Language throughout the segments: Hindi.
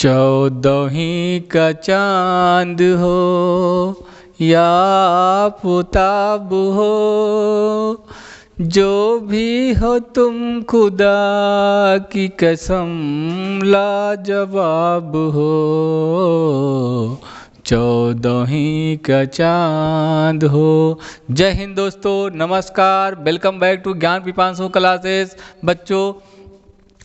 चौदहीं का चाँद हो या आफताब हो, जो भी हो तुम खुदा की कसम लाजवाब हो। चौदहीं का चाँद हो। जय हिंद दोस्तों, नमस्कार, वेलकम बैक टू ज्ञान पिपासु क्लासेस। बच्चों,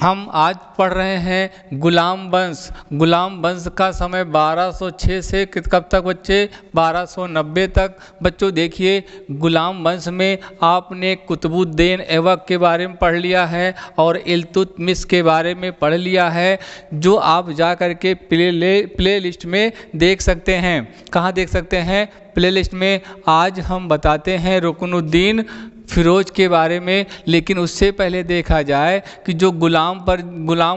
हम आज पढ़ रहे हैं गुलाम वंश। गुलाम वंश का समय 1206 से कब तक बच्चे? 1290 तक। बच्चों देखिए, गुलाम वंश में आपने कुतुबुद्दीन ऐबक के बारे में पढ़ लिया है और इल्तुतमिश के बारे में पढ़ लिया है, जो आप जा कर के प्ले लिस्ट में देख सकते हैं। कहाँ देख सकते हैं? प्ले लिस्ट में। आज हम बताते हैं रुकनुद्दीन फिरोज के बारे में, लेकिन उससे पहले देखा जाए कि जो गुलाम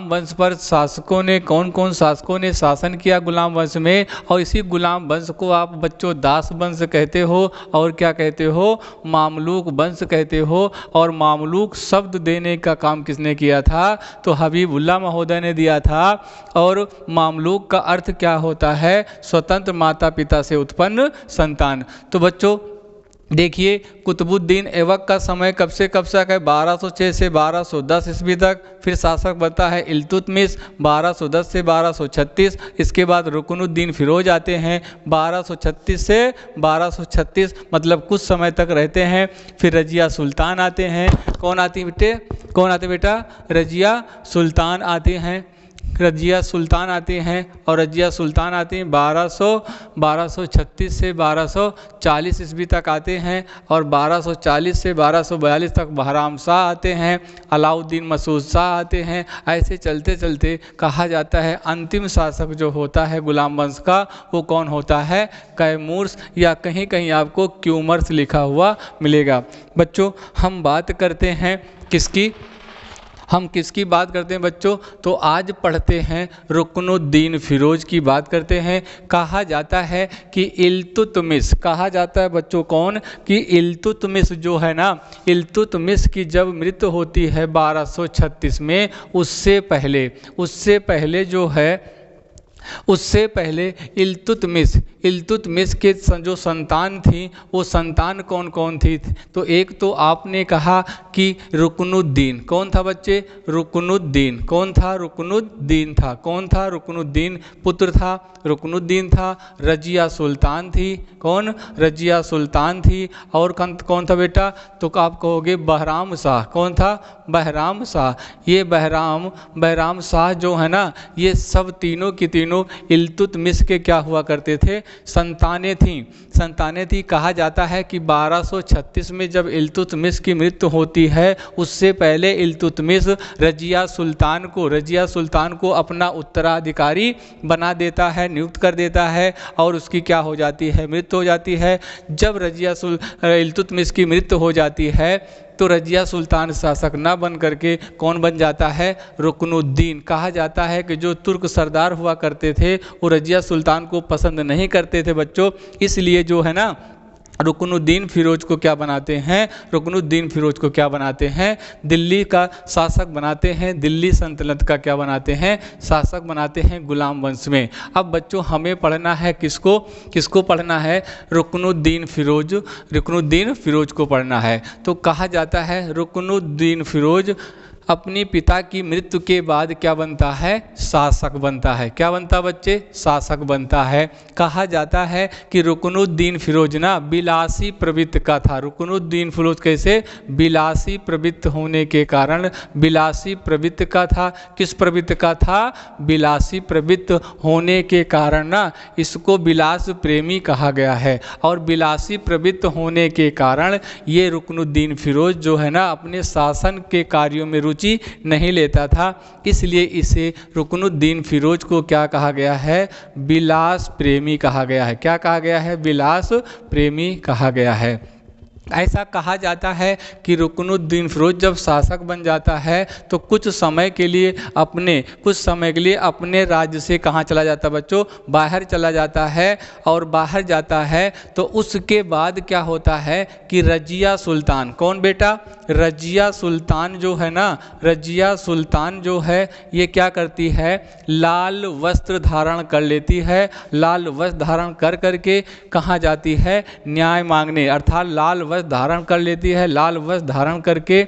वंश पर शासकों ने, कौन कौन शासकों ने शासन किया गुलाम वंश में, और इसी गुलाम वंश को आप बच्चों दास वंश कहते हो और क्या कहते हो? मामलूक वंश कहते हो। और मामलूक शब्द देने का काम किसने किया था? तो हबीबुल्लाह महोदय ने दिया था। और मामलूक का अर्थ क्या होता है? स्वतंत्र माता पिता से उत्पन्न संतान। तो बच्चों देखिए, कुतुबुद्दीन ऐबक का समय कब से कब तक है? 1206 से 1210 ईस्वी तक। फिर शासक बनता है इल्तुतमिश 1210 से 1236। इसके बाद रुकनुद्दीन फिरोज आते हैं 1236 से 1236, मतलब कुछ समय तक रहते हैं। फिर रजिया सुल्तान आते हैं। कौन आती बेटा? रजिया सुल्तान आते हैं। रजिया सुल्तान आते हैं और रजिया सुल्तान आते हैं 1236 से 1240 ईस्वी तक आते हैं। और 1240 से 1242 तक बहराम शाह आते हैं। अलाउद्दीन मसूद शाह आते हैं। ऐसे चलते चलते कहा जाता है अंतिम शासक जो होता है गुलाम वंश का, वो कौन होता है? कैमूर्स, या कहीं कहीं आपको क्यूमर्स लिखा हुआ मिलेगा। बच्चों हम बात करते हैं किसकी? हम किसकी बात करते हैं बच्चों? तो आज पढ़ते हैं रुकनुद्दीन फिरोज की बात करते हैं। कहा जाता है कि इल्तुतमिश, कहा जाता है बच्चों कौन? कि इल्तुतमिश जो है ना, इल्तुतमिश की जब मृत्यु होती है 1236 में, उससे पहले जो है, उससे पहले इल्तुतमिश के जो संतान थी, वो संतान कौन कौन थी? तो एक तो आपने कहा कि रुकनुद्दीन। कौन था बच्चे? रुकनुद्दीन। कौन था? रुकनुद्दीन था। कौन था? रुकनुद्दीन पुत्र था, रुकनुद्दीन था। रजिया सुल्तान थी। कौन? रजिया सुल्तान थी। और कौन था बेटा? तो आप कहोगे बहराम शाह। कौन था? बहराम शाह। ये बहराम शाह जो है ना, ये सब तीनों की तीनों इल्तुतमिश के क्या हुआ करते थे? संतानें थी। कहा जाता है कि 1236 में जब इल्तुतमिश की मृत्यु होती है, उससे पहले इल्तुतमिश रजिया सुल्तान को अपना उत्तराधिकारी बना देता है, नियुक्त कर देता है, और उसकी क्या हो जाती है? मृत्यु हो जाती है। जब इल्तुतमिश की मृत्यु हो जाती है, तो रजिया सुल्तान शासक न बन करके कौन बन जाता है? रुकनुद्दीन। कहा जाता है कि जो तुर्क सरदार हुआ करते थे, वो रजिया सुल्तान को पसंद नहीं करते थे बच्चों, इसलिए जो है ना, रुकनुद्दीन फिरोज को क्या बनाते हैं? दिल्ली का शासक बनाते हैं। दिल्ली सल्तनत का क्या बनाते हैं? शासक बनाते हैं गुलाम वंश में। अब बच्चों हमें पढ़ना है किसको पढ़ना है? रुकनुद्दीन फिरोज को पढ़ना है। तो कहा जाता है रुकनुद्दीन फिरोज अपनी पिता की मृत्यु के बाद क्या बनता है? शासक बनता है। क्या बनता बच्चे? शासक बनता है। कहा जाता है कि रुकनुद्दीन फिरोज ना बिलासी प्रवृत्ति का था। रुकनुद्दीन फिरोज कैसे? बिलासी प्रवृत्ति होने के कारण, बिलासी प्रवृत्ति का था। किस प्रवृत्ति का था? बिलासी प्रवृत्ति होने के कारण ना इसको बिलास प्रेमी कहा गया है। और बिलासी प्रवृत्ति होने के कारण ये रुकनुद्दीन फिरोज जो है ना, अपने शासन के कार्यों में रुचि नहीं लेता था, इसलिए इसे रुकनुद्दीन फिरोज को क्या कहा गया है? बिलास प्रेमी कहा गया है। क्या कहा गया है? बिलास प्रेमी कहा गया है। ऐसा कहा जाता है कि रुकनुद्दीन फिरोज जब शासक बन जाता है तो कुछ समय के लिए अपने राज्य से कहाँ चला जाता है बच्चों, बाहर चला जाता है। और बाहर जाता है तो उसके बाद क्या होता है कि रजिया सुल्तान, कौन बेटा, रजिया सुल्तान जो है ना, रजिया सुल्तान जो है ये क्या करती है, लाल वस्त्र धारण कर लेती है। लाल वस्त्र धारण कर करके कहाँ जाती है, न्याय मांगने, अर्थात लाल वस्त्र धारण कर लेती है, लाल वस्त्र धारण करके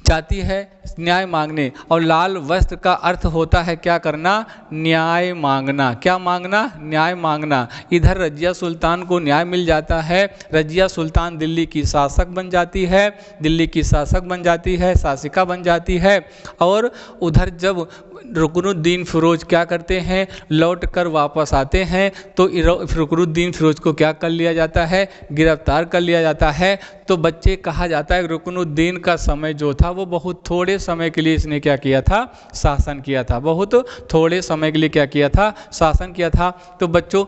जाती है न्याय मांगने। और लाल वस्त्र का अर्थ होता है क्या करना, न्याय मांगना। क्या मांगना, न्याय मांगना। इधर रजिया सुल्तान को न्याय मिल जाता है, रजिया सुल्तान दिल्ली की शासक बन जाती है, दिल्ली की शासक बन जाती है, शासिका बन जाती है। और उधर जब रुकनुद्दीन फिरोज क्या करते हैं, लौट कर वापस आते हैं तो रुकनुद्दीन फिरोज को क्या कर लिया जाता है, गिरफ्तार कर लिया जाता है। तो बच्चे कहा जाता है रुकनुद्दीन का समय जो था वो बहुत थोड़े समय के लिए इसने क्या किया था, शासन किया था, बहुत थोड़े समय के लिए क्या किया था, शासन किया था। तो बच्चों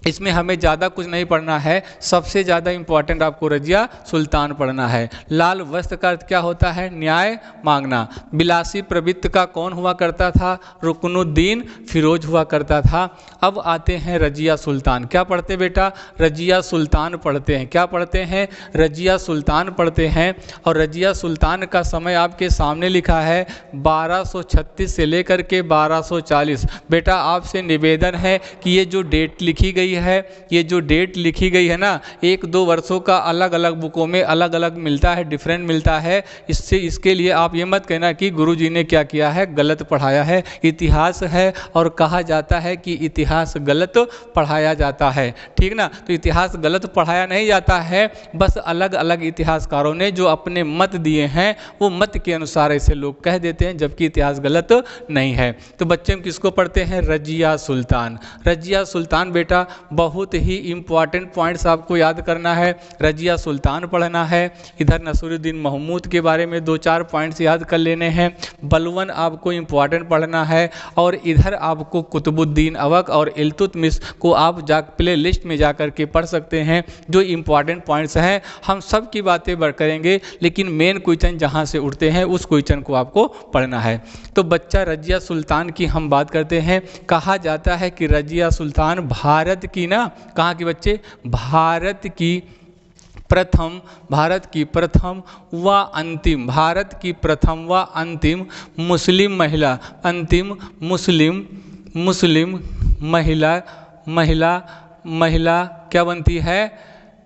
इसमें हमें ज़्यादा कुछ नहीं पढ़ना है, सबसे ज़्यादा इम्पॉर्टेंट आपको रजिया सुल्तान पढ़ना है। लाल वस्त्र का अर्थ क्या होता है, न्याय मांगना। बिलासी प्रवृत्ति का कौन हुआ करता था, रुकनुद्दीन फिरोज हुआ करता था। अब आते हैं रजिया सुल्तान, क्या पढ़ते बेटा, रजिया सुल्तान पढ़ते हैं। क्या पढ़ते हैं, रजिया सुल्तान पढ़ते हैं। और रजिया सुल्तान का समय आपके सामने लिखा है 1236 से लेकर के 1240। बेटा आपसे निवेदन है कि ये जो डेट लिखी गई है, ये जो डेट लिखी गई है ना, 1-2 वर्षों का अलग अलग बुकों में अलग अलग मिलता है, डिफरेंट मिलता है। इसके लिए आप ये मत कहना कि गुरुजी ने क्या किया है, गलत पढ़ाया है। इतिहास है और कहा जाता है कि इतिहास गलत पढ़ाया जाता है, ठीक ना। तो इतिहास गलत पढ़ाया नहीं जाता है, बस अलग अलग इतिहासकारों ने जो अपने मत दिए हैं वो मत के अनुसार ऐसे लोग कह देते हैं, जबकि इतिहास गलत नहीं है। तो बच्चे हम किसको पढ़ते हैं, रजिया सुल्तान। रजिया सुल्तान बेटा बहुत ही इंपॉर्टेंट पॉइंट्स आपको याद करना है, रजिया सुल्तान पढ़ना है। इधर नसीरुद्दीन महमूद के बारे में 2-4 पॉइंट्स याद कर लेने हैं, बलवन आपको इंपॉर्टेंट पढ़ना है। और इधर आपको कुतुबुद्दीन अवक और इल्तुतमिश को आप प्ले लिस्ट में जा कर के पढ़ सकते हैं, जो इंपॉर्टेंट पॉइंट्स हैं। हम सब की बातें करेंगे, लेकिन मेन क्वेश्चन जहाँ से उठते हैं उस क्वेश्चन को आपको पढ़ना है। तो बच्चा रजिया सुल्तान की हम बात करते हैं। कहा जाता है कि रजिया सुल्तान भारत की ना, कहाँ की बच्चे, भारत की प्रथम व अंतिम मुस्लिम महिला क्या बनती है,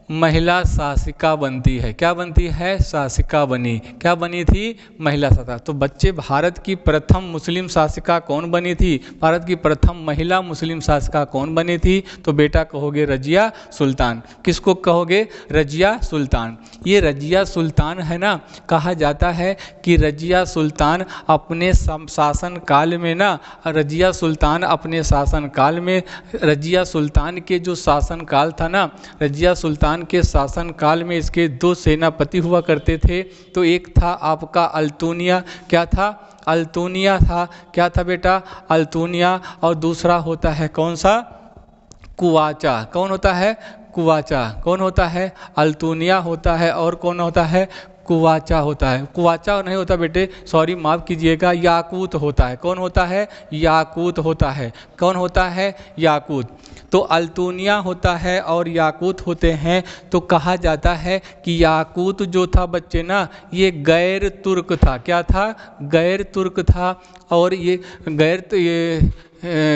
महिला शासिका बनती है। क्या बनती है, शासिका बनी। क्या बनी थी, महिला शासिका। तो बच्चे भारत की प्रथम मुस्लिम शासिका कौन बनी थी, भारत की प्रथम महिला मुस्लिम शासिका कौन बनी थी, तो बेटा कहोगे रजिया सुल्तान। किसको कहोगे, रजिया सुल्तान। ये रजिया सुल्तान है ना, कहा जाता है कि रजिया सुल्तान अपने शासन काल में ना, रजिया सुल्तान अपने शासन काल में, रजिया सुल्तान के जो शासन काल था ना, रजिया सुल्तान के शासन काल में इसके 2 सेनापति हुआ करते थे। तो एक था आपका अल्तुनिया, क्या था, अल्तुनिया था। क्या था बेटा, अल्तुनिया। और दूसरा होता है कौन सा, कुवाचा। कौन होता है, कुवाचा। कौन होता है, अल्तुनिया होता है और कौन होता है, कुवाचा होता है। कुवाचा नहीं होता बेटे, सॉरी माफ़ कीजिएगा, याकूत होता है। कौन होता है, याकूत होता है। कौन होता है, याकूत। तो अल्तुनिया होता है और याकूत होते हैं। तो कहा जाता है कि याकूत जो था बच्चे ना, ये गैर तुर्क था। क्या था, गैर तुर्क था। और ये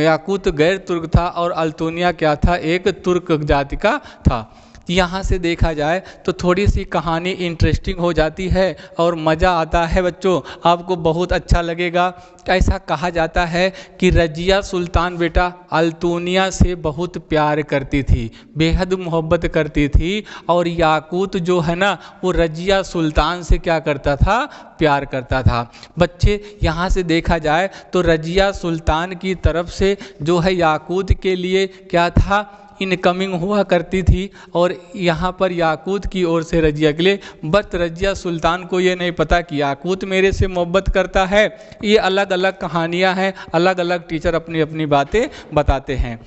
याकूत गैर तुर्क था और अल्तुनिया क्या था, एक तुर्क जाति का था। यहाँ से देखा जाए तो थोड़ी सी कहानी इंटरेस्टिंग हो जाती है और मज़ा आता है बच्चों, आपको बहुत अच्छा लगेगा। ऐसा कहा जाता है कि रजिया सुल्तान बेटा अल्तुनिया से बहुत प्यार करती थी, बेहद मोहब्बत करती थी। और याकूत जो है ना, वो रजिया सुल्तान से क्या करता था, प्यार करता था। बच्चे यहाँ से देखा जाए तो रजिया सुल्तान की तरफ से जो है याकूत के लिए क्या था, इनकमिंग हुआ करती थी। और यहाँ पर याकूत की ओर से रजिया के लिए, बट रजिया सुल्तान को ये नहीं पता कि याकूत मेरे से मोहब्बत करता है। ये अलग अलग कहानियाँ हैं, अलग अलग टीचर अपनी अपनी बातें बताते हैं।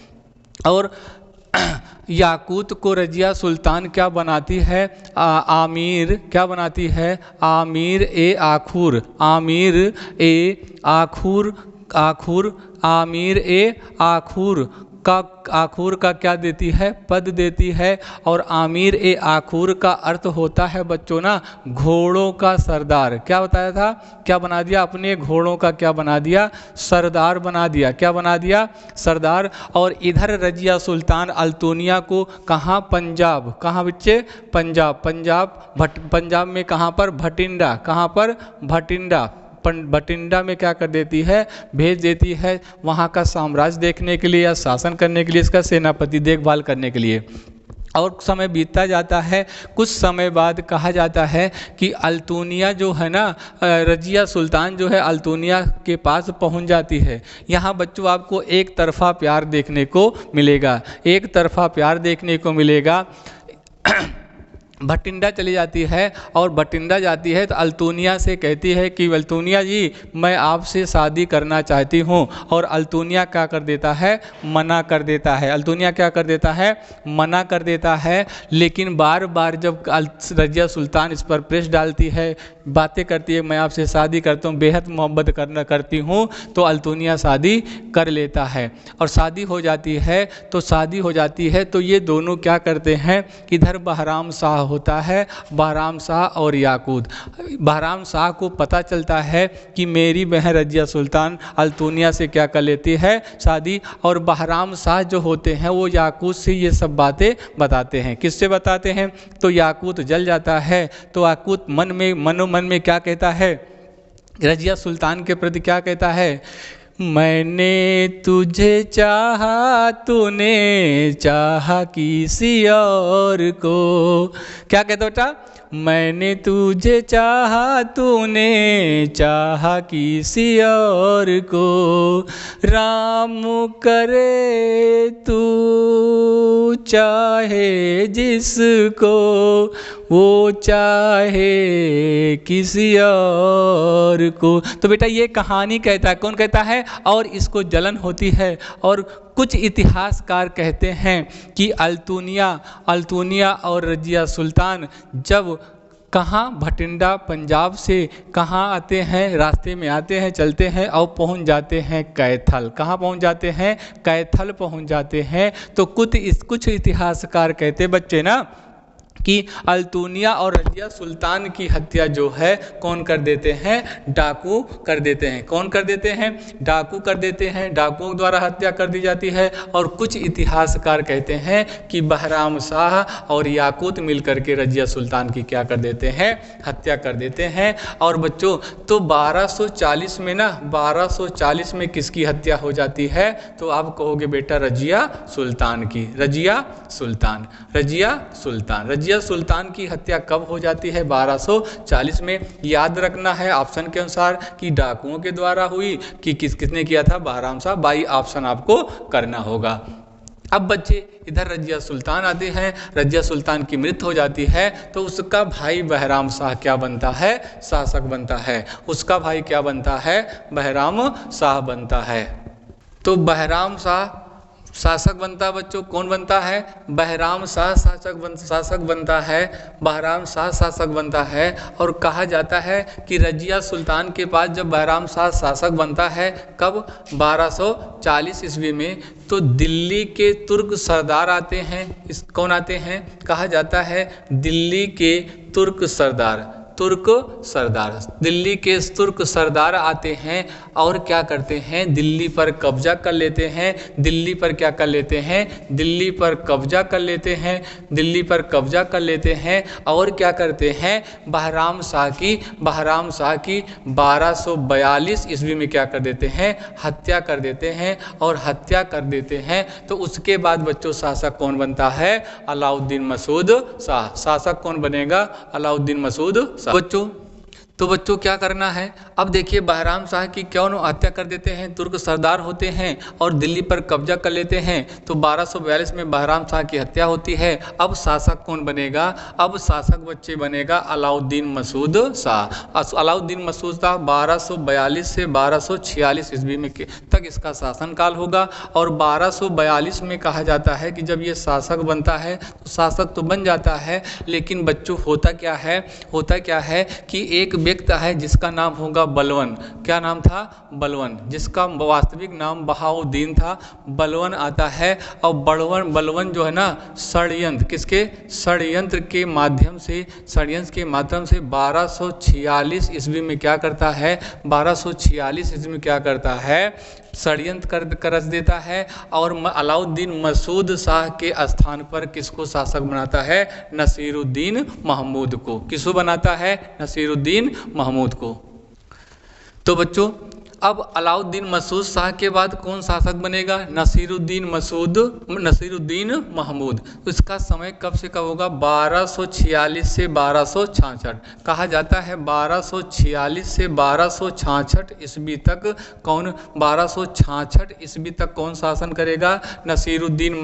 और याकूत को रजिया सुल्तान क्या बनाती है? आमिर क्या बनाती है? आमिर ए आखुर, आमिर ए आखुर, आखुर, आमिर ए आखुर का, आखुर का क्या देती है? पद देती है। और आमिर ए आखुर का अर्थ होता है बच्चों ना घोड़ों का सरदार। क्या बताया था? क्या बना दिया? अपने घोड़ों का क्या बना दिया? सरदार बना दिया। क्या बना दिया? सरदार। और इधर रजिया सुल्तान अल्तुनिया को कहाँ? पंजाब। कहाँ बच्चे? पंजाब। पंजाब में कहाँ पर? भटिंडा। कहाँ पर? भटिंडा। भटिंडा में क्या कर देती है? भेज देती है वहाँ का साम्राज्य देखने के लिए या शासन करने के लिए, इसका सेनापति देखभाल करने के लिए। और समय बीतता जाता है। कुछ समय बाद कहा जाता है कि अल्तुनिया जो है ना, रजिया सुल्तान जो है अल्तुनिया के पास पहुंच जाती है। यहाँ बच्चों आपको एक तरफा प्यार देखने को मिलेगा, एक तरफा प्यार देखने को मिलेगा। भटिंडा चली जाती है और भटिंडा जाती है तो अल्तुनिया से कहती है कि अल्तुनिया जी मैं आपसे शादी करना चाहती हूँ। और अल्तुनिया क्या कर देता है? मना कर देता है। अल्तुनिया क्या कर देता है? मना कर देता है। लेकिन बार बार जब रजिया सुल्तान इस पर प्रेस डालती है, बातें करती है, मैं आपसे शादी करता हूँ, बेहद मोहब्बत करती हूँ, तो अल्तुनिया शादी कर लेता है। और शादी हो जाती है। तो शादी हो जाती है तो ये दोनों क्या करते हैं? इधर बहराम शाह होता है, बहराम शाह और याकूत। बहराम शाह को पता चलता है कि मेरी बहन रजिया सुल्तान अल्तुनिया से क्या कर लेती है? शादी। और बहराम शाह जो होते हैं वो याकूत से ये सब बातें बताते हैं। किससे बताते हैं? तो याकूत जल जाता है। तो याकूत मन में क्या कहता है? रजिया सुल्तान के प्रति क्या कहता है? मैंने तुझे चाहा, तूने चाहा किसी और को। क्या कहता बेटा? मैंने तुझे चाहा, तूने चाहा किसी और को। राम करे तू चाहे जिसको, वो चाहे किसी और को। तो बेटा ये कहानी कहता है। कौन कहता है? और इसको जलन होती है। और कुछ इतिहासकार कहते हैं कि अल्तुनिया और रजिया सुल्तान जब कहाँ भटिंडा पंजाब से कहाँ आते हैं? रास्ते में आते हैं, चलते हैं और पहुँच जाते हैं कैथल। कहाँ पहुँच जाते हैं? कैथल पहुँच जाते हैं। तो कुछ इतिहासकार कहते बच्चे ना कि अल्तुनिया और रजिया सुल्तान की हत्या जो है कौन कर देते हैं? डाकू कर देते हैं। कौन कर देते हैं? डाकू कर देते हैं। डाकुओं द्वारा हत्या कर दी जाती है। और कुछ इतिहासकार कहते हैं कि बहराम शाह और याकूत मिलकर के रजिया सुल्तान की क्या कर देते हैं? हत्या कर देते हैं। और बच्चों तो 1240 में ना, 1240 में किसकी हत्या हो जाती है? तो आप कहोगे बेटा रजिया सुल्तान की। रजिया सुल्तान, रजिया सुल्तान, रजिया सुल्तान की हत्या कब हो जाती है? 1240 में। याद रखना है ऑप्शन के अनुसार कि डाकुओं के द्वारा हुई कि किसने किया था? बहराम शाह। बाई ऑप्शन आपको करना होगा। अब बच्चे इधर रजिया सुल्तान आते हैं। रजिया सुल्तान की मृत्यु हो जाती है तो उसका भाई बहराम शाह क्या बनता है? शासक बनता है। उसका भाई क्या बनता है? बहराम शाह बनता है। तो बहराम शाह शासक बनता है बच्चों। कौन बनता है? बहराम शाह शासक बनता है। बहराम शाह शासक बनता है। और कहा जाता है कि रजिया सुल्तान के पास जब बहराम शाह शासक बनता है, कब? 1240 ईस्वी में। तो दिल्ली के तुर्क सरदार आते हैं। कौन आते हैं? कहा जाता है दिल्ली के तुर्क सरदार, दिल्ली के तुर्क सरदार आते हैं और क्या करते हैं? दिल्ली पर कब्जा कर लेते हैं। दिल्ली पर क्या कर लेते हैं? दिल्ली पर कब्जा कर लेते हैं। दिल्ली पर कब्जा कर लेते हैं और क्या करते हैं? बहराम शाह की 1242 ईस्वी में क्या कर देते हैं? हत्या कर देते हैं। और हत्या कर देते हैं तो उसके बाद बच्चों शासक कौन बनता है? अलाउद्दीन मसूद शाह। शासक कौन बनेगा? अलाउद्दीन मसूद शाह। बच्चों तो बच्चों क्या करना है, अब देखिए बहराम शाह की क्यों हत्या कर देते हैं, तुर्क सरदार होते हैं और दिल्ली पर कब्जा कर लेते हैं। तो 1242 में बहराम शाह की हत्या होती है। अब शासक कौन बनेगा, अब शासक बच्चे बनेगा अलाउद्दीन मसूद शाह। अलाउद्दीन मसूद शाह 1242 से 1246 ईस्वी में तक इसका शासनकाल होगा। और 1242 में कहा जाता है कि जब ये शासक बनता है तो शासक तो बन जाता है, लेकिन बच्चों होता क्या है कि एक व्यक्ति है जिसका नाम होगा बलवन। क्या नाम था, बलवन, जिसका वास्तविक नाम बहाउद्दीन था। बलवन आता है और बलवन जो है ना षड्यंत्र, किसके षड्यंत्र के माध्यम से 1246 ईस्वी में क्या करता है, 1246 ईस्वी में क्या करता है, षड्यंत्र कर रच देता है और अलाउद्दीन मसूद शाह के स्थान पर किसको शासक बनाता है, नसीरुद्दीन महमूद को। किसको बनाता है, नसीरुद्दीन महमूद को। तो बच्चों अब अलाउद्दीन मसूद शाह के बाद कौन शासक बनेगा, नसीरुद्दीन महमूद। तो इसका समय कब से कब होगा, 1246 से 1266। कहा जाता है 1246 से 1266 ईस्वी तक कौन, 1266 ईस्वी तक कौन शासन करेगा, नसीरुद्दीन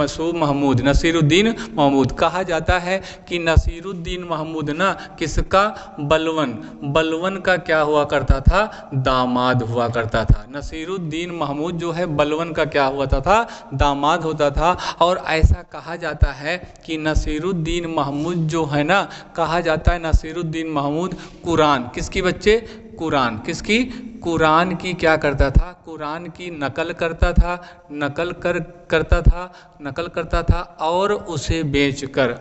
महमूद। कहा जाता है कि नसीरुद्दीन महमूद ना किसका, बलवन का क्या हुआ करता था, दामाद हुआ करता था। नसीरुद्दीन महमूद जो है बलवन का क्या हुआ था, दामाद होता था। और ऐसा कहा जाता है कि नसीरुद्दीन महमूद जो है ना, कहा जाता है नसीरुद्दीन महमूद कुरान किसकी बच्चे, कुरान किसकी, कुरान की क्या करता था, कुरान की नकल करता था और उसे बेचकर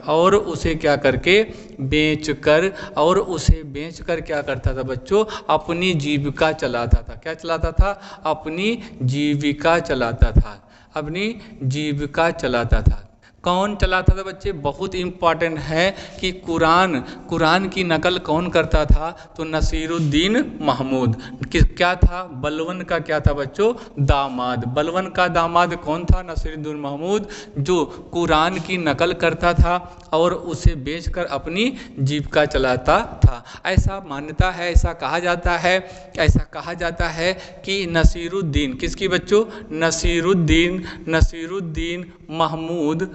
क्या करता था बच्चों, अपनी जीविका चलाता था। क्या चलाता था, अपनी जीविका चलाता था। कौन चलाता था बच्चे, बहुत इंपॉर्टेंट है कि कुरान की नकल कौन करता था, तो नसीरुद्दीन महमूद। क्या था, बलवन का क्या था बच्चों, दामाद। बलवन का दामाद कौन था, नसीरुद्दीन महमूद, जो कुरान की नकल करता था और उसे बेचकर अपनी जीविका चलाता था। ऐसा मान्यता है, ऐसा कहा जाता है कि नसीरुद्दीन किसकी बच्चों, नसीरुद्दीन महमूद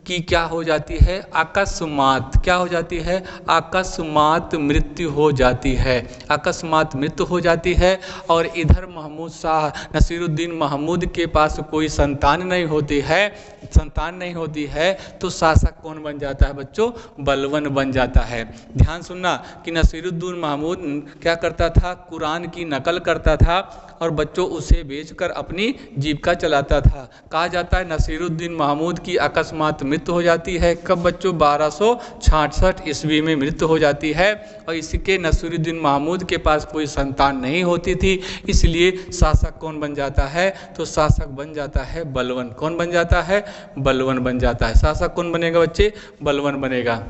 की क्या हो जाती है, अकस्मात मृत्यु हो जाती है। और इधर नसीरुद्दीन महमूद के पास कोई संतान नहीं होती है तो शासक कौन बन जाता है बच्चों, बलवन बन जाता है। ध्यान सुनना कि नसीरुद्दीन महमूद क्या करता था, कुरान की नकल करता था और बच्चों उसे बेचकर अपनी जीविका चलाता था। कहा जाता है नसीरुद्दीन महमूद की अकस्मात मृत्यु हो जाती है। कब बच्चों, 1266 ईस्वी में मृत्यु हो जाती है। और इसके नसीरुद्दीन महमूद के पास कोई संतान नहीं होती थी, इसलिए शासक कौन बन जाता है, तो शासक बन जाता है बलवन। कौन बन जाता है, बलवन बन जाता है। शासक कौन बनेगा बच्चे, बलवन बनेगा।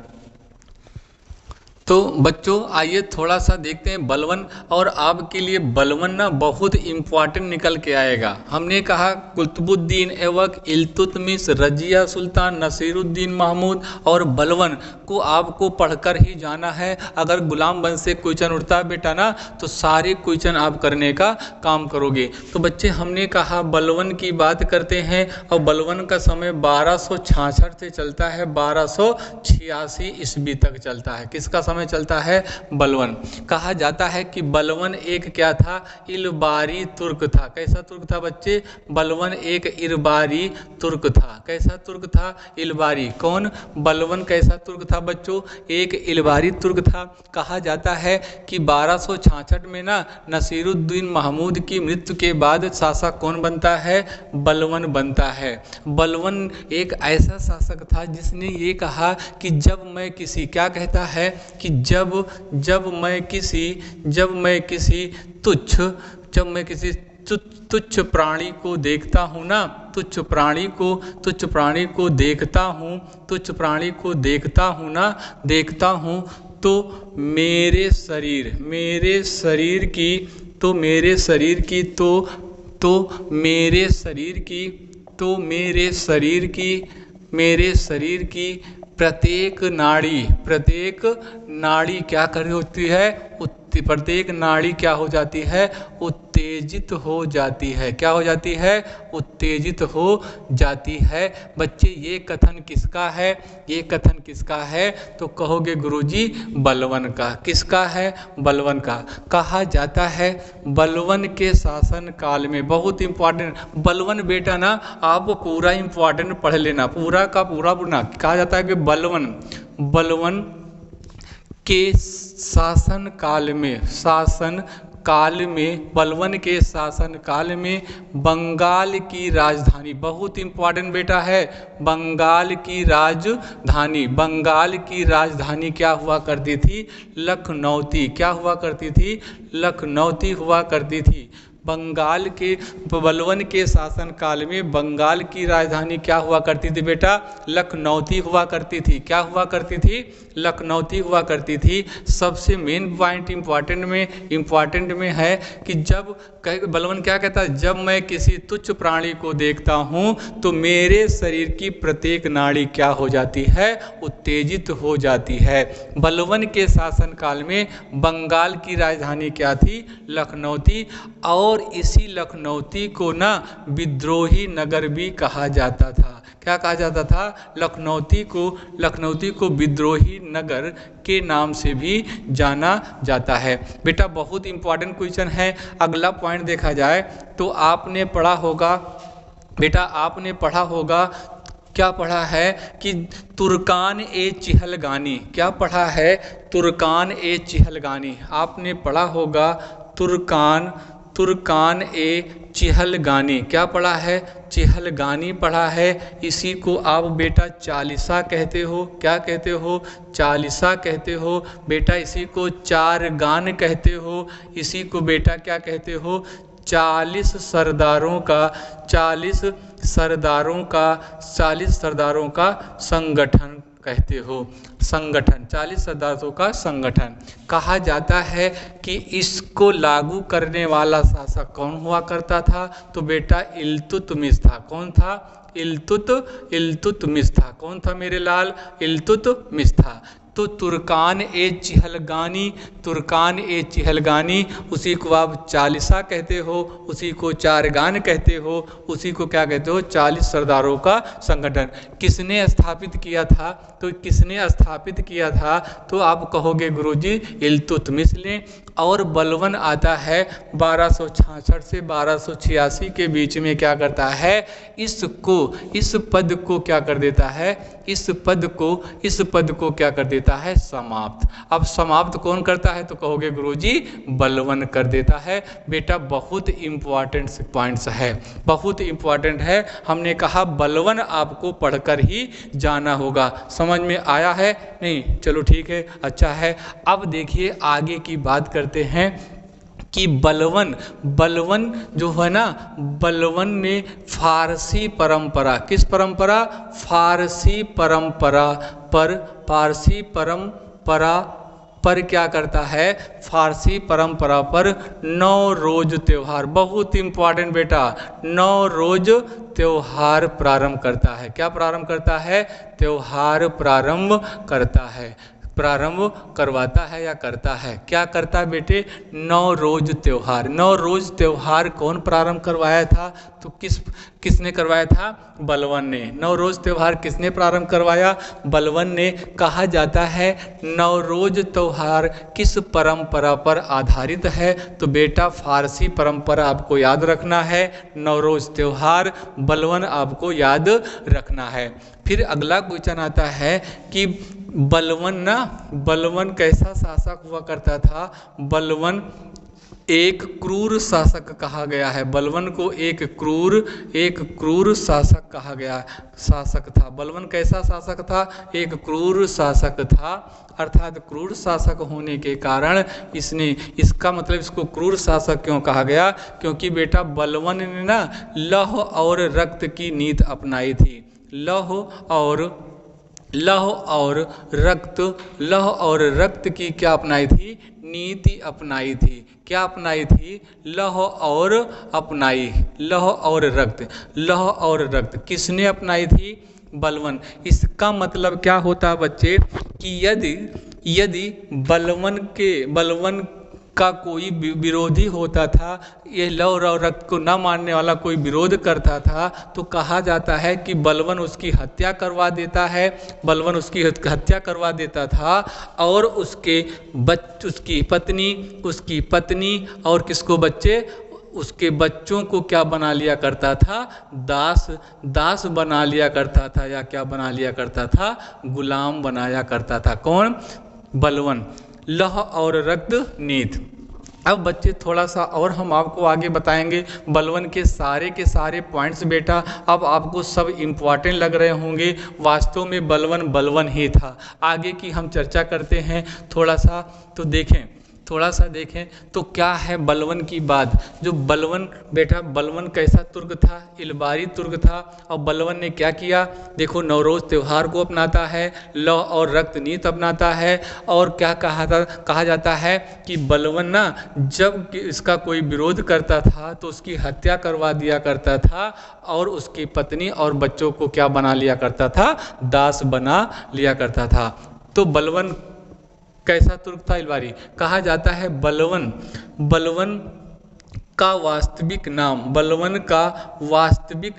तो बच्चों आइए थोड़ा सा देखते हैं बलवन। और आपके लिए बलवन ना बहुत इम्पॉर्टेंट निकल के आएगा। हमने कहा कुतुबुद्दीन ऐबक, इल्तुतमिश, रजिया सुल्तान, नसीरुद्दीन महमूद और बलवन को आपको पढ़कर ही जाना है। अगर गुलाम बंद से क्वेश्चन उठता है बेटा ना, तो सारे क्वेश्चन आप करने का काम करोगे। तो बच्चे हमने कहा बलवन की बात करते हैं और बलवन का समय 1266 से चलता है 1286 ईस्वी तक चलता है। किसका समय चलता है, बलवन। कहा जाता है कि बलवन एक क्या था, इलबारी तुर्क था। कैसा तुर्क था बच्चे, बलवन एक इलबारी तुर्क था। कैसा तुर्क था, इलबारी। कौन, बलवन कैसा तुर्क था बच्चों, एक इलबारी तुर्क था। कहा जाता है कि 1266 में ना नसीरुद्दीन महमूद की मृत्यु के बाद शासक कौन बनता है, बलवन बनता है। बलवन एक ऐसा शासक था जिसने ये कहा कि जब मैं किसी, क्या कहता है कि जब मैं किसी तुच्छ प्राणी को देखता हूँ ना, तुच्छ प्राणी को देखता हूँ तो मेरे शरीर की प्रत्येक नाड़ी क्या कर रही होती है, प्रत्येक नाड़ी क्या हो जाती है, उत्तेजित हो जाती है। क्या हो जाती है, उत्तेजित हो जाती है। बच्चे ये कथन किसका है, ये कथन किसका है, तो कहोगे गुरुजी बलवन का। किसका है, बलवन का। कहा जाता है बलवन के शासन काल में, बहुत इंपॉर्टेंट बलवन बेटा ना, आप पूरा इंपॉर्टेंट पढ़ लेना, पूरा का पूरा ना। कहा जाता है कि बलवन के शासन काल में बलवन के शासन काल में बंगाल की राजधानी, बहुत इंपॉर्टेंट बेटा है, बंगाल की राजधानी क्या हुआ करती थी, लखनऊती। क्या हुआ करती थी, लखनऊती हुआ करती थी। बलवन के शासन काल में बंगाल की राजधानी क्या हुआ करती थी बेटा, लखनऊती हुआ करती थी। क्या हुआ करती थी, लखनऊती हुआ करती थी। सबसे मेन पॉइंट इम्पॉर्टेंट में है कि जब बलवन क्या कहता है, जब मैं किसी तुच्छ प्राणी को देखता हूँ तो मेरे शरीर की प्रत्येक नाड़ी क्या हो जाती है, उत्तेजित हो जाती है। बलवन के शासन काल में बंगाल की राजधानी क्या थी, लखनऊती। और इसी लखनऊती को ना विद्रोही नगर भी कहा जाता था। क्या कहा जाता था, लखनऊती को विद्रोही नगर के नाम से भी जाना जाता है। बेटा बहुत इंपॉर्टेंट क्वेश्चन है। अगला पॉइंट देखा जाए तो आपने पढ़ा होगा बेटा, आपने पढ़ा होगा, क्या पढ़ा है कि तुर्कान ए चिहलगानी। क्या पढ़ा है, तुर्कान ए चिहलगानी। आपने पढ़ा होगा तुर्कान ए चिहलगानी। क्या पढ़ा है, चिहलगानी पढ़ा है। इसी को आप बेटा चालीसा कहते हो। क्या कहते हो, चालीसा कहते हो बेटा। इसी को चार गान कहते हो। इसी को बेटा क्या कहते हो, 40 सरदारों का संगठन कहते हो। संगठन, 40 सरदारों का संगठन। कहा जाता है कि इसको लागू करने वाला शासक कौन हुआ करता था, तो बेटा इल्तुतमिश था। कौन था, इल्तुतमिश था। कौन था मेरे लाल, इल्तुतमिश था। तो तुर्कान ए चिहलगानी, उसी को आप चालीसा कहते हो, उसी को चारगान कहते हो, उसी को क्या कहते हो, 40 सरदारों का संगठन। किसने स्थापित किया था, तो आप कहोगे गुरुजी इल्तुतमिश ने। और बलवन आता है 1266 से 1286 के बीच में। क्या करता है, इस पद को क्या कर देता है, इस पद को क्या कर देता है, समाप्त। अब समाप्त कौन करता है, तो कहोगे गुरुजी बलवन कर देता है। बेटा बहुत इंपॉर्टेंट पॉइंट्स है, बहुत इंपॉर्टेंट है। हमने कहा बलवन आपको पढ़कर ही जाना होगा। समझ में आया है, नहीं, चलो ठीक है, अच्छा है। अब देखिए आगे की बात करते हैं कि बलवन जो है ना, बलवन में फारसी परंपरा, किस परंपरा, फारसी परंपरा पर क्या करता है, फारसी परंपरा पर नौरोज त्योहार, बहुत इंपॉर्टेंट बेटा, नौरोज त्योहार प्रारंभ करता है। क्या प्रारंभ करता है, त्योहार प्रारंभ करता है, प्रारंभ करवाता है या करता है। क्या करता है बेटे, नौरोज त्योहार कौन प्रारंभ करवाया था, तो किसने करवाया था, बलवन ने। नौरोज त्योहार किसने प्रारंभ करवाया, बलवन ने। कहा जाता है नौरोज त्योहार किस परंपरा पर आधारित है, तो बेटा फारसी परंपरा आपको याद रखना है। नौरोज त्योहार बलवन आपको याद रखना है। फिर अगला क्वेश्चन आता है कि बलवन कैसा शासक हुआ करता था। बलवन एक क्रूर शासक कहा गया है। बलवन को एक क्रूर शासक कहा गया, शासक था। बलवन कैसा शासक था, एक क्रूर शासक था। अर्थात क्रूर शासक होने के कारण इसका मतलब इसको क्रूर शासक क्यों कहा गया, क्योंकि बेटा बलवन ने ना लौह और रक्त की नीति अपनाई थी। लौह और रक्त की क्या अपनाई थी, नीति अपनाई थी। क्या अपनाई थी, लौह और रक्त किसने अपनाई थी, बलवन। इसका मतलब क्या होता है बच्चे कि यदि बलवन का कोई विरोधी होता था, ये लव और रक्त को न मानने वाला कोई विरोध करता था, तो कहा जाता है कि बलवन उसकी हत्या करवा देता है, बलवन उसकी हत्या करवा देता था और उसकी पत्नी और किसको बच्चे, उसके बच्चों को क्या बना लिया करता था, दास बना लिया करता था, या क्या बना लिया करता था, गुलाम बनाया करता था। कौन? बलवन। लौह और रक्त नीति। अब बच्चे थोड़ा सा और हम आपको आगे बताएंगे बलवन के सारे पॉइंट्स बेटा। अब आपको सब इम्पॉर्टेंट लग रहे होंगे, वास्तव में बलवन ही था। आगे की हम चर्चा करते हैं थोड़ा सा देखें तो क्या है बलवन की बात। जो बलवन बेटा, बलवन कैसा तुर्क था, इलबारी तुर्क था। और बलवन ने क्या किया, देखो नवरोज़ त्यौहार को अपनाता है, लौ और रक्त नीति अपनाता है। और क्या कहा जाता है कि बलवन ना जब इसका कोई विरोध करता था तो उसकी हत्या करवा दिया करता था और उसकी पत्नी और बच्चों को क्या बना लिया करता था, दास बना लिया करता था। तो बलवन कैसा तुर्क था, इलबारी। कहा जाता है बलवन का वास्तविक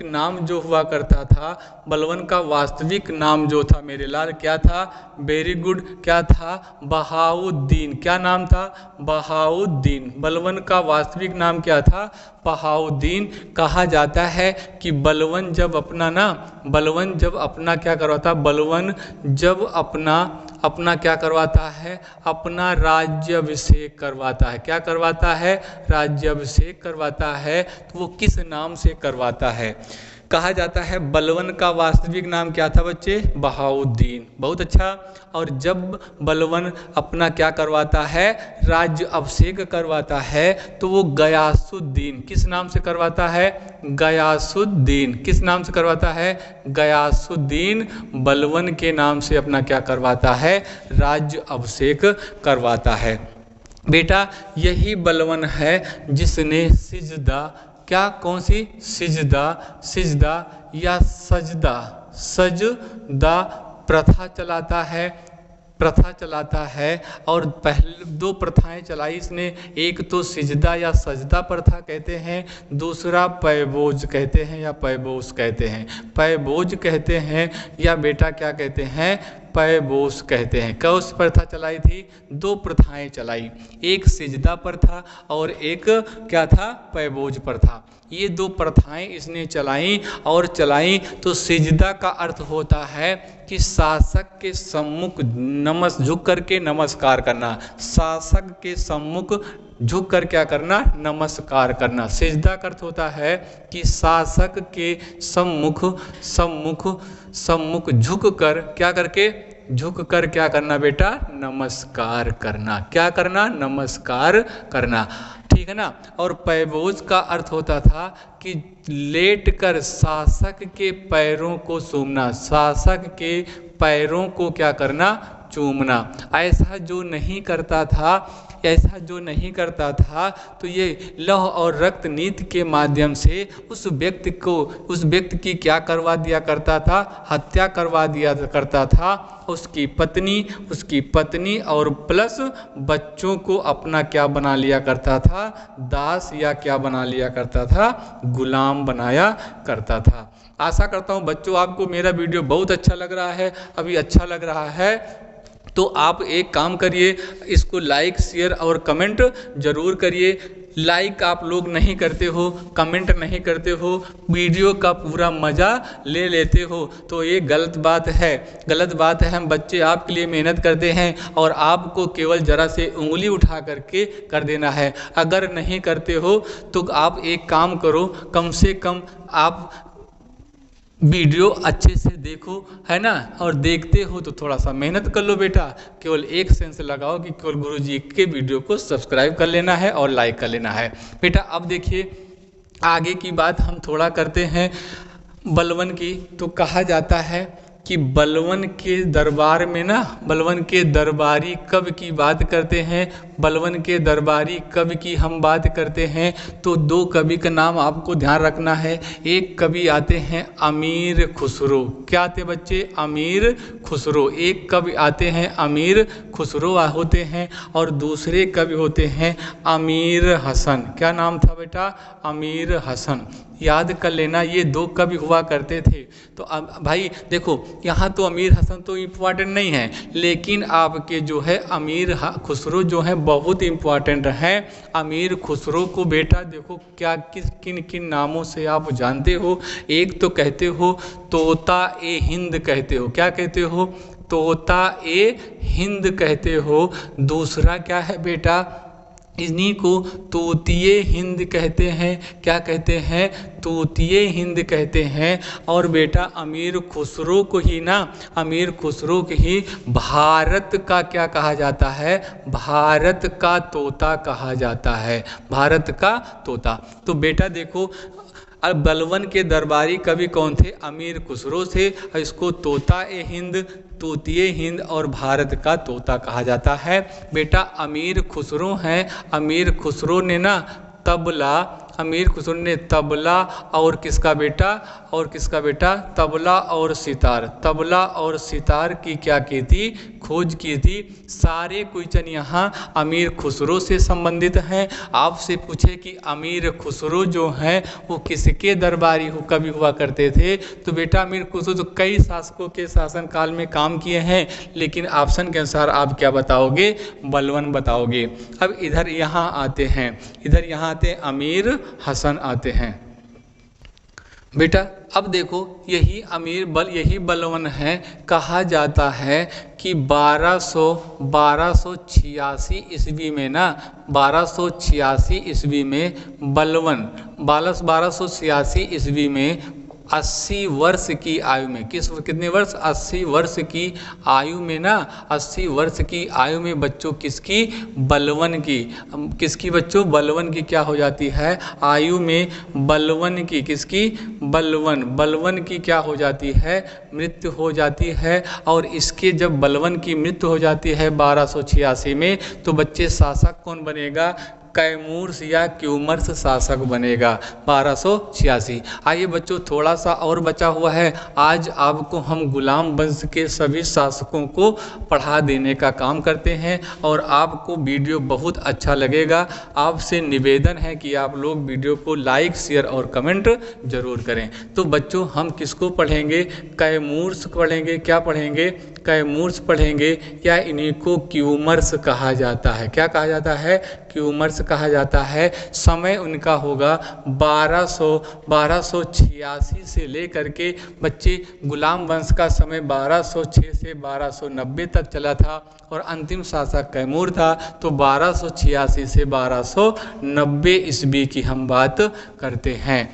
नाम जो हुआ करता था, बलवन का वास्तविक नाम जो था मेरे लाल क्या था, वेरी गुड, क्या था, बहाउद्दीन। क्या नाम था, बहाउद्दीन। बलवन का वास्तविक नाम क्या था, बहाउद्दीन। कहा जाता है कि बलवन जब अपना क्या करवाता, बलवन जब अपना क्या करवाता है, अपना राज्याभिषेक करवाता है। क्या करवाता है, राज्याभिषेक करवाता है। तो वो किस नाम से करवाता है, कहा जाता है बलवन का वास्तविक नाम क्या था बच्चे, बहाउद्दीन। बहुत अच्छा। और जब बलवन अपना क्या करवाता है, राज्य अभिषेक करवाता है, तो वो गयासुद्दीन किस नाम से करवाता है, गयासुद्दीन। किस नाम से करवाता है, गयासुद्दीन बलवन के नाम से अपना क्या करवाता है, राज्य अभिषेक करवाता है। बेटा यही बलवन है जिसने सिजदा, क्या, कौन सी, सिजदा या सजदा प्रथा चलाता है। और पहले दो प्रथाएं चलाई इसने, एक तो सिजदा या सजदा प्रथा कहते हैं, दूसरा पैबोज कहते हैं या पैबोस कहते हैं। पैबोज कहते हैं या बेटा क्या कहते हैं, पैबोस कहते हैं। कौन सी प्रथा चलाई थी, दो प्रथाएं चलाई, एक सिजदा प्रथा और एक क्या था, पैबोज प्रथा। ये दो प्रथाएं इसने चलाई तो सिजदा का अर्थ होता है कि शासक के सम्मुख झुक करके नमस्कार करना, शासक के सम्मुख झुक कर क्या करना, नमस्कार करना। सिजदा का अर्थ होता है कि शासक के सम्मुख झुक कर क्या करना बेटा, नमस्कार करना। क्या करना, नमस्कार करना, ठीक है ना। और पैबोज का अर्थ होता था कि लेटकर शासक के पैरों को चूमना, शासक के पैरों को क्या करना, चूमना। ऐसा जो नहीं करता था तो ये लौह और रक्त नीति के माध्यम से उस व्यक्ति की क्या करवा दिया करता था, हत्या करवा दिया करता था। उसकी पत्नी और प्लस बच्चों को अपना क्या बना लिया करता था, दास या क्या बना लिया करता था, गुलाम बनाया करता था। आशा करता हूँ बच्चों आपको मेरा वीडियो बहुत अच्छा लग रहा है। अभी अच्छा लग रहा है तो आप एक काम करिए, इसको लाइक शेयर और कमेंट जरूर करिए। लाइक आप लोग नहीं करते हो, कमेंट नहीं करते हो, वीडियो का पूरा मज़ा ले लेते हो, तो ये गलत बात है। हम बच्चे आपके लिए मेहनत करते हैं और आपको केवल ज़रा से उंगली उठा करके कर देना है। अगर नहीं करते हो तो आप एक काम करो, कम से कम आप वीडियो अच्छे से देखो, है ना। और देखते हो तो थोड़ा सा मेहनत कर लो बेटा, केवल एक सेंस लगाओ कि केवल गुरुजी के वीडियो को सब्सक्राइब कर लेना है और लाइक कर लेना है बेटा। अब देखिए आगे की बात हम थोड़ा करते हैं बलवन की। तो कहा जाता है कि बलवन के दरबार में ना, बलवन के दरबारी कवि की बात करते हैं, बलवन के दरबारी कवि की हम बात करते हैं तो दो कवि का नाम आपको ध्यान रखना है। एक कवि आते हैं अमीर खुसरो। क्या आते बच्चे? अमीर खुसरो। एक कवि आते हैं अमीर खुसरो होते हैं और दूसरे कवि होते हैं अमीर हसन। क्या नाम था बेटा? अमीर हसन। याद कर लेना, ये दो कवि हुआ करते थे। तो अब भाई देखो, यहाँ तो अमीर हसन तो इम्पोर्टेंट नहीं है, लेकिन आपके जो है अमीर खुसरो जो है बहुत इम्पोर्टेंट है। अमीर खुसरो को बेटा देखो क्या किन किन नामों से आप जानते हो। एक तो कहते हो तोता ए हिंद कहते हो। क्या कहते हो? तोता ए हिंद कहते हो। दूसरा क्या है बेटा? इन्हीं को तूतिए हिंद कहते हैं। क्या कहते हैं? तूतिए हिंद कहते हैं। और बेटा अमीर खुसरो को ही ना, अमीर खुसरो को ही भारत का क्या कहा जाता है? भारत का तोता कहा जाता है। भारत का तोता। तो बेटा देखो, अब बलवन के दरबारी कवि कौन थे? अमीर खुसरो थे। इसको तोता ए हिंद, तूतिए हिंद और भारत का तोता कहा जाता है। बेटा अमीर खुसरो हैं। अमीर खुसरो ने ना तबला, अमीर खुसरो ने तबला और किसका बेटा? और किसका बेटा? तबला और सितार, तबला और सितार की क्या की थी? खोज की थी। सारे क्वेश्चन यहाँ अमीर खुसरो से संबंधित हैं। आपसे पूछे कि अमीर खुसरो जो हैं वो किसके दरबारी कवि हुआ करते थे, तो बेटा अमीर खुसरो तो कई शासकों के शासनकाल में काम किए हैं, लेकिन ऑप्शन के अनुसार आप क्या बताओगे? बलवन बताओगे। अब इधर यहाँ आते हैं, इधर यहाँ आते हैं अमीर हसन आते हैं। बेटा अब देखो, यही बलवन है। कहा जाता है कि 1286 ईस्वी में ना, 1286 ईस्वी में बलवन, 1286 ईस्वी में 80 वर्ष की आयु में, कितने वर्ष? 80 वर्ष की आयु में ना, 80 वर्ष की आयु में बच्चों किसकी? बलवन की। किसकी बच्चों? बलवन की क्या हो जाती है? आयु में बलवन की, किसकी? बलवन की क्या हो जाती है? मृत्यु हो जाती है। और इसके जब बलवन की मृत्यु हो जाती है 1286 में, तो बच्चे शासक कौन बनेगा? कैमूर्स या क्यूमर्स शासक बनेगा 1286। आइए बच्चों, थोड़ा सा और बचा हुआ है। आज आपको हम गुलाम वंश के सभी शासकों को पढ़ा देने का काम करते हैं और आपको वीडियो बहुत अच्छा लगेगा। आपसे निवेदन है कि आप लोग वीडियो को लाइक, शेयर और कमेंट जरूर करें। तो बच्चों हम किसको पढ़ेंगे? कैमूर्स पढ़ेंगे। क्या पढ़ेंगे? कैमूर्स पढ़ेंगे, या इन्हीं को क्यूमर्स कहा जाता है। क्या कहा जाता है? क्यूमर्स कहा जाता है। समय उनका होगा 1286 से लेकर के बच्चे गुलाम वंश का समय 1206 से 1290 तक चला था और अंतिम शासक कैमूर था। तो 1286 से 1290 ईस्वी की हम बात करते हैं।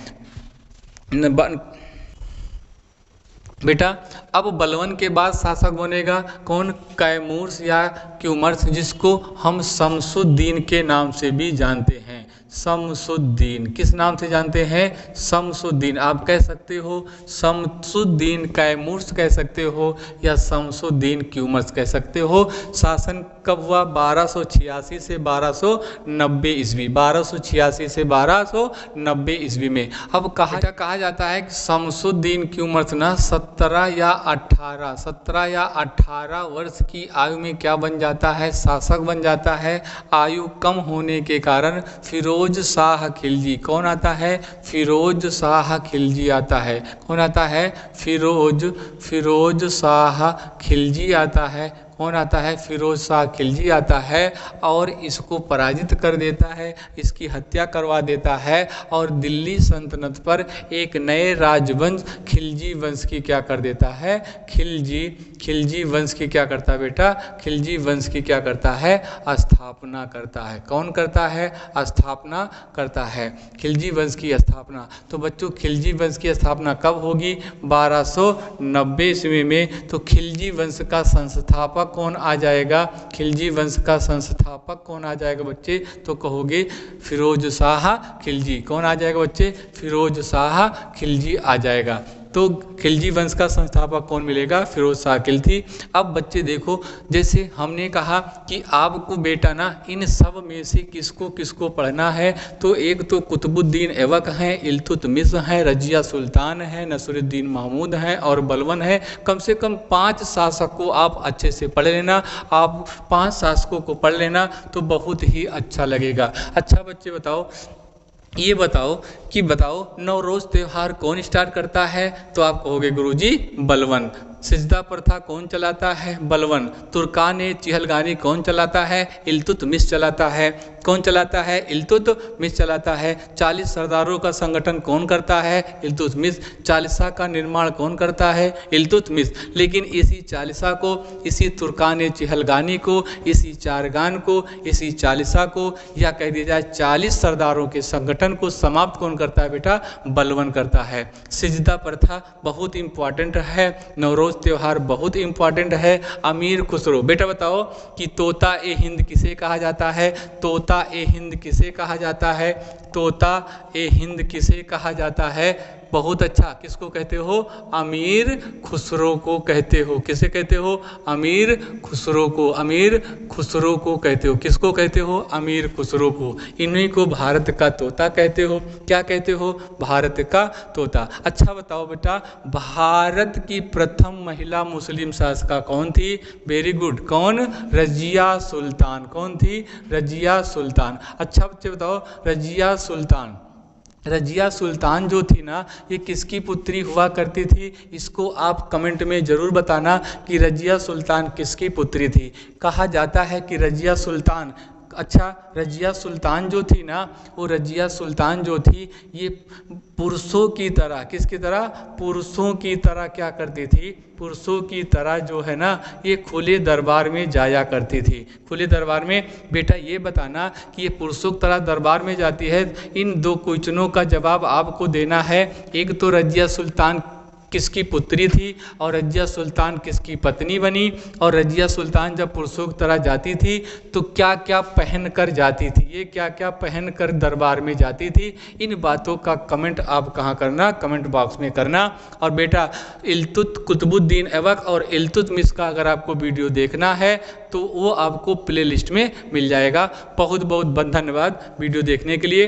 बेटा अब बलवन के बाद शासक बनेगा कौन? कैमूर्स या क्यूमर्स, जिसको हम शमसुद्दीन के नाम से भी जानते हैं। शमसुद्दीन किस नाम से जानते हैं? शमसुद्दीन। आप कह सकते हो शमसुद्दीन कैमूर्स कह सकते हो या शमसुद्दीन क्यूमर्स कह सकते हो। शासन कब हुआ? 1286 से 1290 ईस्वी, 1286 से 1290 ईस्वी में। अब कहा जाता है कि शमसुद्दीन क्यूमर्स ना 17 या 18 वर्ष की आयु में क्या बन जाता है? शासक बन जाता है। आयु कम होने के कारण फिरोज शाह खिलजी, कौन आता है? फिरोज शाह खिलजी आता है। कौन आता है? फिरोज शाह खिलजी आता है। कौन आता है? फिरोज शाह खिलजी आता है और इसको पराजित कर देता है, इसकी हत्या करवा देता है और दिल्ली सल्तनत पर एक नए राजवंश खिलजी वंश की क्या कर देता है? खिलजी वंश की क्या करता है बेटा? खिलजी वंश की क्या करता है? स्थापना करता है। कौन करता है? स्थापना करता है, खिलजी वंश की स्थापना। तो बच्चों खिलजी वंश की स्थापना कब होगी? 1290 ईस्वी में। तो खिलजी वंश का संस्थापक कौन आ जाएगा? खिलजी वंश का संस्थापक कौन आ जाएगा बच्चे? तो कहोगे फिरोज शाह खिलजी। कौन आ जाएगा बच्चे? फिरोज शाह खिलजी आ जाएगा। तो खिलजी वंश का संस्थापक कौन मिलेगा? फिरोज शाह खिलजी। अब बच्चे देखो, जैसे हमने कहा कि आपको बेटा ना इन सब में से किसको किसको पढ़ना है, तो एक तो कुतुबुद्दीन ऐबक हैं, इल्तुतमिश हैं, रजिया सुल्तान है, नसरुद्दीन महमूद हैं और बलबन है। कम से कम 5 शासक को आप अच्छे से पढ़ लेना। आप 5 शासकों को पढ़ लेना तो बहुत ही अच्छा लगेगा। अच्छा बच्चे बताओ, ये बताओ नवरोज़ त्यौहार कौन स्टार्ट करता है? तो आप कहोगे गुरुजी बलबन। सिजदा प्रथा कौन चलाता है? बलबन। तुर्कान चिहलगानी कौन चलाता है? इल्तुतमिश चलाता है। कौन चलाता है? इल्तुतमिश चलाता है। 40 सरदारों का संगठन कौन करता है? इल्तुतमिश। चालीसा का निर्माण कौन करता है? इल्तुतमिश। लेकिन इसी चालीसा को, इसी तुर्कान चिहलगानी को, इसी चारगान को, इसी चालीसा को, या कह दिया जाए 40 सरदारों के संगठन को समाप्त कौन करता है बेटा? बलबन करता है। सिजदा प्रथा बहुत इंपॉर्टेंट है। नवरोज़ त्योहार बहुत इंपॉर्टेंट है। अमीर खुसरो, बेटा बताओ कि तोता ए हिंद किसे कहा जाता है? तोता ए हिंद किसे कहा जाता है? तोता ए हिंद किसे कहा जाता है? बहुत अच्छा, किसको कहते हो? अमीर खुसरो को कहते हो। किसे कहते हो? अमीर खुसरो को। अमीर खुसरो को कहते हो। किसको कहते हो? अमीर खुसरो को। इन्हीं को भारत का तोता कहते हो। क्या कहते हो? भारत का तोता। अच्छा बताओ बेटा, भारत की प्रथम महिला मुस्लिम शासिका कौन थी? वेरी गुड, कौन? रजिया सुल्तान। कौन थी? रजिया सुल्तान। अच्छा बच्चे बताओ, रजिया सुल्तान, रजिया सुल्तान जो थी ना, ये किसकी पुत्री हुआ करती थी? इसको आप कमेंट में ज़रूर बताना कि रजिया सुल्तान किसकी पुत्री थी। कहा जाता है कि रजिया सुल्तान, अच्छा रजिया सुल्तान जो थी ना, वो रजिया सुल्तान जो थी ये पुरुषों की तरह, किसकी तरह? पुरुषों की तरह क्या करती थी? पुरुषों की तरह जो है ना, ये खुले दरबार में जाया करती थी। खुले दरबार में। बेटा ये बताना कि ये पुरुषों की तरह दरबार में जाती है, इन 2 क्वेश्चनों का जवाब आपको देना है। एक तो रजिया सुल्तान किसकी पुत्री थी और रजिया सुल्तान किसकी पत्नी बनी, और रजिया सुल्तान जब पुरुषों की तरह जाती थी तो क्या क्या पहन कर जाती थी? ये क्या क्या पहन कर दरबार में जाती थी? इन बातों का कमेंट आप कहाँ करना? कमेंट बॉक्स में करना। और बेटा कुतुबुद्दीन ऐबक और इल्तुतमिश का अगर आपको वीडियो देखना है तो वो आपको प्ले लिस्ट में मिल जाएगा। बहुत बहुत धन्यवाद वीडियो देखने के लिए।